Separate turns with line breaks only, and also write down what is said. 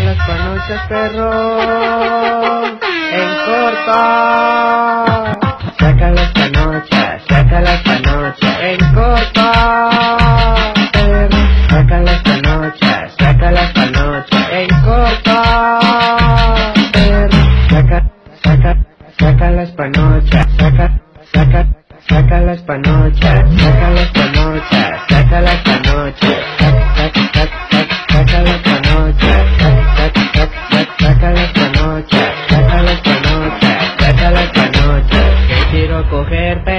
las panochas, perro, en corto. Saca las panochas, en corto. Perro, saca las panochas, en corto. Perro, saca las panochas, saca las panochas, saca las panochas, saca las panochas, saca las panochas, saca las panochas, saca las panochas, saca las panochas, que quiero cogerte.